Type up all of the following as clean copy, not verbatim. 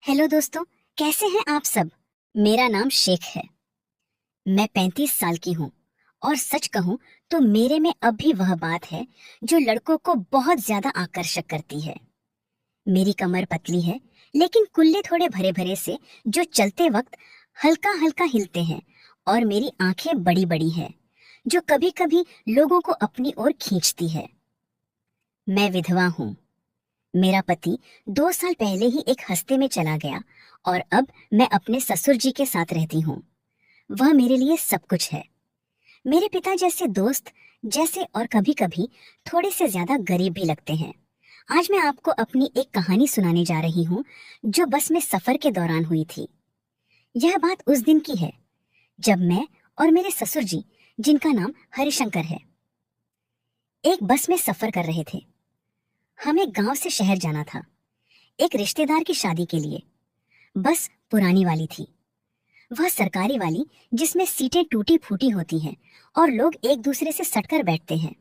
Hello दोस्तों, कैसे हैं आप सब। मेरा नाम शेख है। मैं 35 साल की हूँ और सच कहूँ तो मेरे में अब भी वह बात है जो लड़कों को बहुत ज्यादा आकर्षक करती है। मेरी कमर पतली है, लेकिन कुल्ले थोड़े भरे भरे से जो चलते वक्त हल्का हल्का हिलते हैं, और मेरी आंखें बड़ी बड़ी हैं जो कभी कभी लोगों को अपनी ओर खींचती है। मैं विधवा हूँ। मेरा पति 2 साल पहले ही एक हफ्ते में चला गया और अब मैं अपने ससुर जी के साथ रहती हूँ। वह मेरे लिए सब कुछ है। मेरे पिता जैसे दोस्त जैसे, और कभी कभी थोड़े से ज्यादा गरीब भी लगते हैं। आज मैं आपको अपनी एक कहानी सुनाने जा रही हूँ जो बस में सफर के दौरान हुई थी। यह बात उस दिन की है जब मैं और मेरे ससुर जी, जिनका नाम हरिशंकर है, एक बस में सफर कर रहे थे। हमें गांव से शहर जाना था, एक रिश्तेदार की शादी के लिए। बस पुरानी वाली थी, वह सरकारी वाली जिसमें सीटें टूटी फूटी होती हैं और लोग एक दूसरे से सटकर बैठते हैं।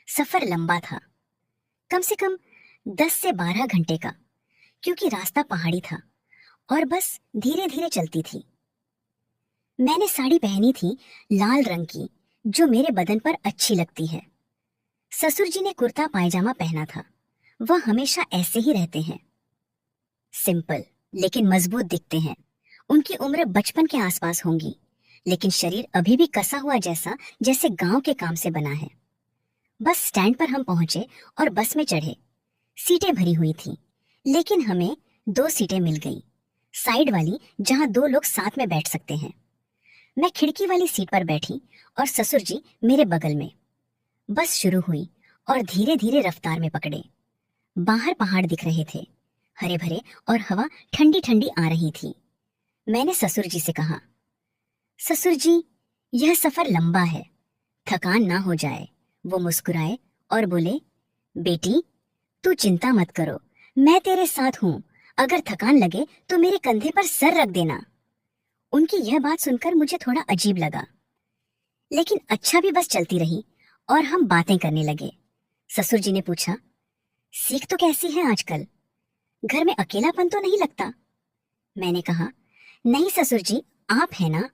सफर लंबा था, कम से कम 10 से 12 घंटे का, क्योंकि रास्ता पहाड़ी था और बस धीरे धीरे चलती थी। मैंने साड़ी पहनी थी लाल रंग की, जो मेरे बदन पर अच्छी लगती है। ससुर जी ने कुर्ता पायजामा पहना था। वह हमेशा ऐसे ही रहते हैं, सिंपल लेकिन मजबूत दिखते हैं। उनकी उम्र 55 के आसपास होंगी, लेकिन शरीर अभी भी कसा हुआ जैसा, जैसे गांव के काम से बना है। बस स्टैंड पर हम पहुंचे और बस में चढ़े। सीटें भरी हुई थीं, लेकिन हमें 2 सीटें मिल गई, साइड वाली जहां 2 लोग साथ में बैठ सकते हैं। मैं खिड़की वाली सीट पर बैठी और ससुर जी मेरे बगल में। बस शुरू हुई और धीरे धीरे रफ्तार में पकड़े। बाहर पहाड़ दिख रहे थे, हरे भरे, और हवा ठंडी ठंडी आ रही थी। मैंने ससुर जी से कहा, ससुर जी, यह सफर लंबा है, थकान ना हो जाए। वो मुस्कुराए और बोले, बेटी, तू चिंता मत करो, मैं तेरे साथ हूँ। अगर थकान लगे तो मेरे कंधे पर सर रख देना। उनकी यह बात सुनकर मुझे थोड़ा अजीब लगा, लेकिन अच्छा भी बस चलती रही और हम बातें करने लगे। ससुर जी ने पूछा, सीख तो कैसी है आजकल? घर में अकेलापन तो नहीं लगता? मैंने कहा, नहीं ससुर जी, आप है ना,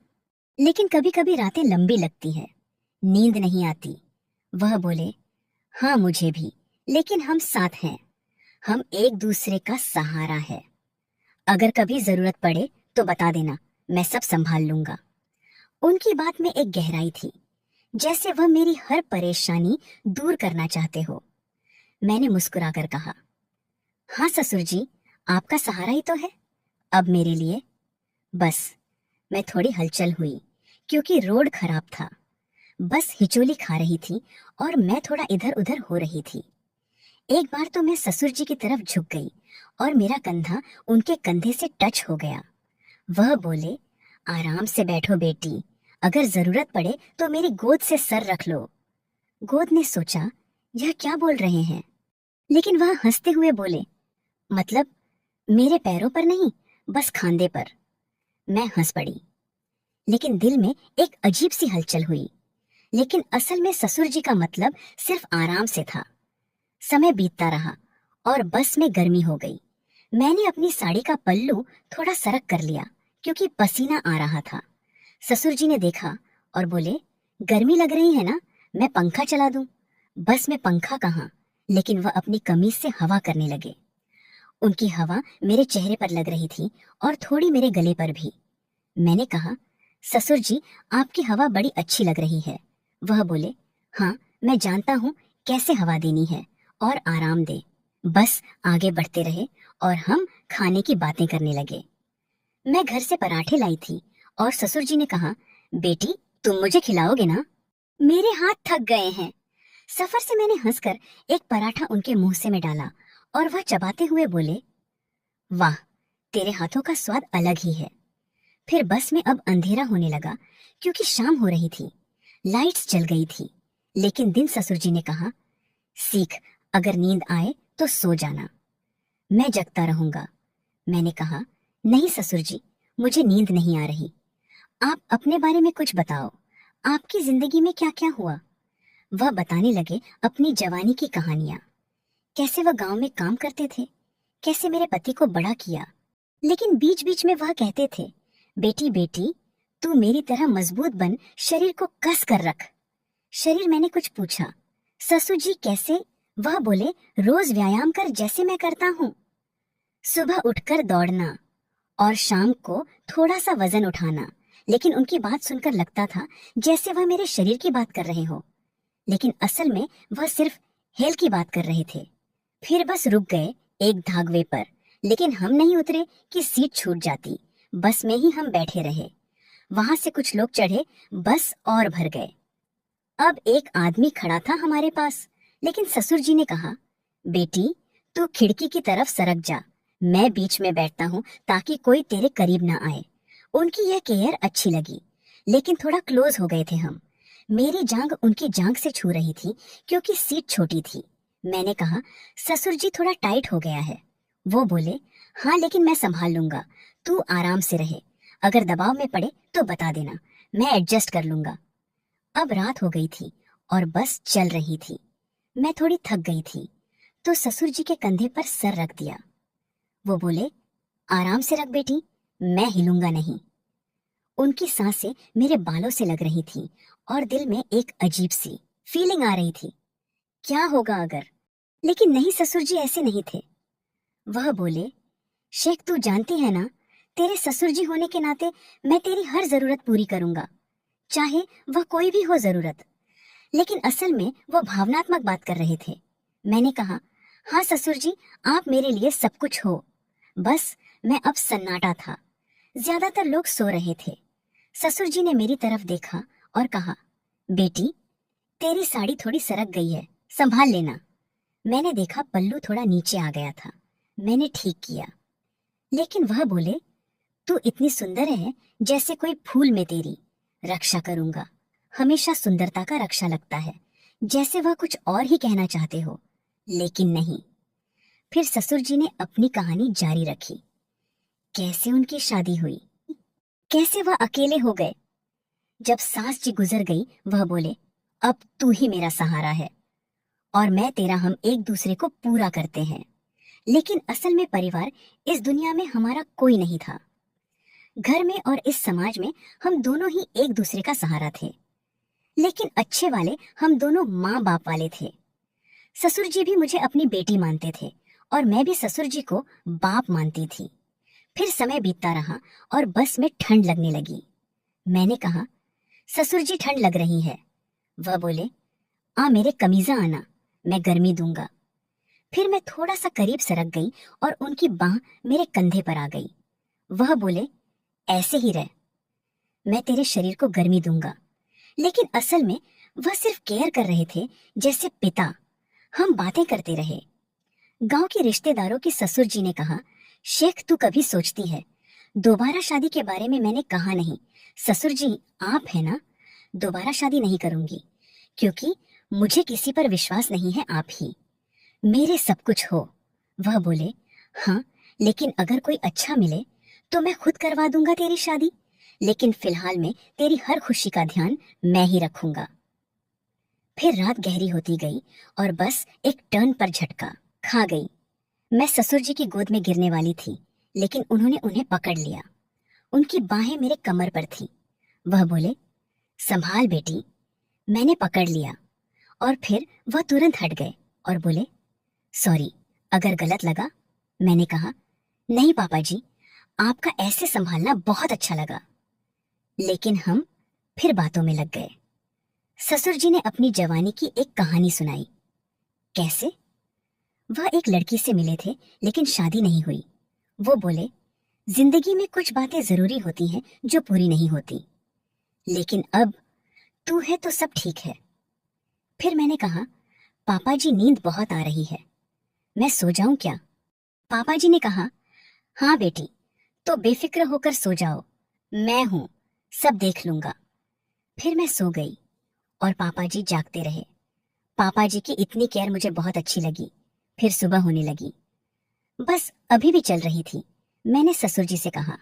लेकिन कभी कभी रातें लंबी लगती है, नींद नहीं आती। वह बोले, हाँ मुझे भी, लेकिन हम साथ हैं, हम एक दूसरे का सहारा है। अगर कभी जरूरत पड़े तो बता देना, मैं सब संभाल लूंगा। उनकी बात में एक गहराई थी, जैसे वह मेरी हर परेशानी दूर करना चाहते हो। मैंने मुस्कुराकर कहा, हाँ ससुर जी, आपका सहारा ही तो है अब मेरे लिए। बस मैं थोड़ी हलचल हुई, क्योंकि रोड खराब था। बस हिचोली खा रही थी और मैं थोड़ा इधर उधर हो रही थी। एक बार तो मैं ससुर जी की तरफ झुक गई और मेरा कंधा उनके कंधे से टच हो गया। वह बोले, आराम से बैठो बेटी, अगर जरूरत पड़े तो मेरी गोद से सर रख लो। गोद ने सोचा, यह क्या बोल रहे हैं, लेकिन वह हंसते हुए बोले, मतलब मेरे पैरों पर नहीं, बस खांधे पर। मैं हंस पड़ी, लेकिन दिल में एक अजीब सी हलचल हुई। लेकिन असल में ससुर जी का मतलब सिर्फ आराम से था। समय बीतता रहा और बस में गर्मी हो गई। मैंने अपनी साड़ी का पल्लू थोड़ा सरक कर लिया, क्योंकि पसीना आ रहा था। ससुर जी ने देखा और बोले, गर्मी लग रही है ना, मैं पंखा चला दूं। बस में पंखा कहाँ, लेकिन वह अपनी कमीज से हवा करने लगे। उनकी हवा मेरे चेहरे पर लग रही थी और थोड़ी मेरे गले पर भी। मैंने कहा, ससुर जी, आपकी हवा बड़ी अच्छी लग रही है। वह बोले, हाँ मैं जानता हूँ कैसे हवा देनी है और आराम दे। बस आगे बढ़ते रहे और हम खाने की बातें करने लगे। मैं घर से पराठे लाई थी और ससुर जी ने कहा, बेटी, तुम मुझे खिलाओगे ना? मेरे हाथ थक गए हैं। सफर से मैंने हंसकर एक पराठा उनके मुंह से में डाला और वह चबाते हुए बोले, वाह, तेरे हाथों का स्वाद अलग ही है। फिर बस में अब अंधेरा होने लगा, क्योंकि शाम हो रही थी। लाइट्स जल गई थी, लेकिन दिन ससुर जी ने कहा, सीख, अगर नींद आए तो सो जाना, मैं जगता रहूंगा। मैंने कहा, नहीं ससुर जी, मुझे नींद नहीं आ रही। आप अपने बारे में कुछ बताओ, आपकी जिंदगी में क्या क्या हुआ। वह बताने लगे अपनी जवानी की कहानियां, कैसे वह गांव में काम करते थे, कैसे मेरे पति को बड़ा किया, लेकिन बीच बीच में वह कहते थे, बेटी बेटी, तू मेरी तरह मजबूत बन, शरीर को कस कर रख। शरीर, मैंने कुछ पूछा। ससुर जी कैसे? वह बोले, रोज व्यायाम कर जैसे मैं करता हूँ। सुबह उठकर दौड़ना और शाम को थोड़ा सा वजन उठाना। लेकिन उनकी बात सुनकर लगता था जैसे वह मेरे शरीर की बात कर रहे हो, लेकिन असल में वह सिर्फ हेल की बात कर रहे थे। फिर बस रुक गए एक धागवे पर, लेकिन हम नहीं उतरे कि सीट छूट जाती। बस में ही हम बैठे रहे। वहां से कुछ लोग चढ़े, बस और भर गए। अब एक आदमी खड़ा था हमारे पास, लेकिन ससुर जी ने कहा, बेटी तू खिड़की की तरफ सरक जा, मैं बीच में बैठता हूँ ताकि कोई तेरे करीब ना आए। उनकी यह केयर अच्छी लगी, लेकिन थोड़ा क्लोज हो गए थे हम। मेरी जांग उनकी जांग से छू रही थी क्योंकि सीट छोटी थी। मैंने कहा, ससुर जी थोड़ा टाइट हो गया है। वो बोले, हाँ लेकिन मैं संभाल लूंगा, तू आराम से रहे, अगर दबाव में पड़े तो बता देना, मैं एडजस्ट कर लूंगा। अब रात हो गई थी और बस चल रही थी। मैं थोड़ी थक गई थी तो ससुर जी के कंधे पर सर रख दिया। वो बोले, आराम से रख बेटी, मैं हिलूंगा नहीं। उनकी सांसें मेरे बालों से लग रही थी और दिल में एक अजीब सी फीलिंग आ रही थी, क्या होगा अगर। लेकिन नहीं, ससुर जी ऐसे नहीं थे। वह बोले, शेख तू जानती है ना, तेरे ससुर जी होने के नाते मैं तेरी हर जरूरत पूरी करूंगा, चाहे वह कोई भी हो जरूरत। लेकिन असल में वो भावनात्मक बात कर रहे थे। मैंने कहा, हाँ ससुर जी, आप मेरे लिए सब कुछ हो। बस मैं अब सन्नाटा था, ज्यादातर लोग सो रहे थे। ससुर जी ने मेरी तरफ देखा और कहा, बेटी तेरी साड़ी थोड़ी सरक गई है, संभाल लेना। मैंने देखा पल्लू थोड़ा नीचे आ गया था, मैंने ठीक किया। लेकिन वह बोले, तू इतनी सुंदर है, जैसे कोई फूल में तेरी रक्षा करूंगा। हमेशा सुंदरता का रक्षा लगता है, जैसे वह कुछ और ही कहना चाहते हो, लेकिन नहीं। फिर ससुर जी ने अपनी कहानी जारी रखी, कैसे उनकी शादी हुई, कैसे वह अकेले हो गए। जब सास जी गुजर गई, वह बोले, अब तू ही मेरा सहारा है और मैं तेरा, हम एक दूसरे को पूरा करते हैं। लेकिन असल में परिवार इस दुनिया में हमारा कोई नहीं था। घर में और इस समाज में हम दोनों ही एक दूसरे का सहारा थे, लेकिन अच्छे वाले हम दोनों माँ बाप वाले थे। ससुर जी भी मुझे अपनी बेटी मानते थे और मैं भी ससुर जी को बाप मानती थी। फिर समय बीतता रहा और बस में ठंड लगने लगी। मैंने कहा, ससुर जी ठंड लग रही है। वह बोले, आ मेरे कमीजा आना, मैं गर्मी दूंगा। फिर मैं थोड़ा सा करीब सरक गई और उनकी बाह मेरे कंधे पर आ गई। वह बोले, ऐसे ही रह, मैं तेरे शरीर को गर्मी दूंगा। लेकिन असल में वह सिर्फ केयर कर रहे थे, जैसे पिता। हम बातें करते रहे। गांव के रिश्तेदारों की ससुर जी ने कहा, शेख तू कभी सोचती है दोबारा शादी के बारे में? मैंने कहा, नहीं ससुर जी, आप है ना, दोबारा शादी नहीं करूंगी, क्योंकि मुझे किसी पर विश्वास नहीं है, आप ही मेरे सब कुछ हो। वह बोले, हाँ लेकिन अगर कोई अच्छा मिले तो मैं खुद करवा दूंगा तेरी शादी, लेकिन फिलहाल में तेरी हर खुशी का ध्यान मैं ही रखूंगा। फिर रात गहरी होती गई और बस एक टर्न पर झटका खा गई। मैं ससुर जी की गोद में गिरने वाली थी, लेकिन उन्होंने उन्हें पकड़ लिया। उनकी बाहें मेरे कमर पर थी। वह बोले, संभाल बेटी। मैंने पकड़ लिया और फिर वह तुरंत हट गए और बोले, सॉरी अगर गलत लगा। मैंने कहा, नहीं पापा जी, आपका ऐसे संभालना बहुत अच्छा लगा। लेकिन हम फिर बातों में लग गए। ससुर जी ने अपनी जवानी की एक कहानी सुनाई। कैसे? वह एक लड़की से मिले थे, लेकिन शादी नहीं हुई। वो बोले, जिंदगी में कुछ बातें जरूरी होती हैं जो पूरी नहीं होती, लेकिन अब तू है तो सब ठीक है। फिर मैंने कहा, पापा जी नींद बहुत आ रही है, मैं सो जाऊं क्या? पापा जी ने कहा, हाँ बेटी, तो बेफिक्र होकर सो जाओ, मैं हूं, सब देख लूंगा। फिर मैं सो गई और पापा जी जागते रहे। पापा जी की इतनी केयर मुझे बहुत अच्छी लगी। फिर सुबह होने लगी, बस अभी भी चल रही थी। मैंने ससुर जी से कहा,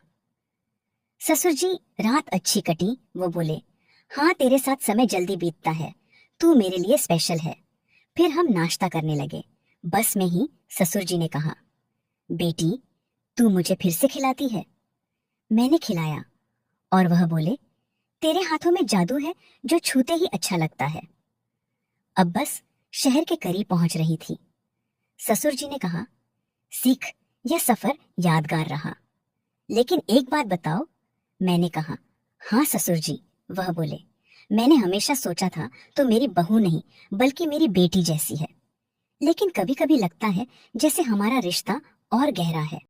ससुर जी रात अच्छी कटी? वो बोले, हाँ तेरे साथ समय जल्दी बीतता है, तू मेरे लिए स्पेशल है। फिर हम नाश्ता करने लगे। बस में ही ससुर जी ने कहा, बेटी तू मुझे फिर से खिलाती है। मैंने खिलाया और वह बोले, तेरे हाथों में जादू है जो छूते ही अच्छा लगता है। अब बस शहर के करीब पहुंच रही थी। ससुर जी ने कहा, सीख, यह सफर यादगार रहा, लेकिन एक बात बताओ। मैंने कहा, हाँ ससुर जी। वह बोले, मैंने हमेशा सोचा था तो मेरी बहू नहीं बल्कि मेरी बेटी जैसी है, लेकिन कभी कभी लगता है जैसे हमारा रिश्ता और गहरा है।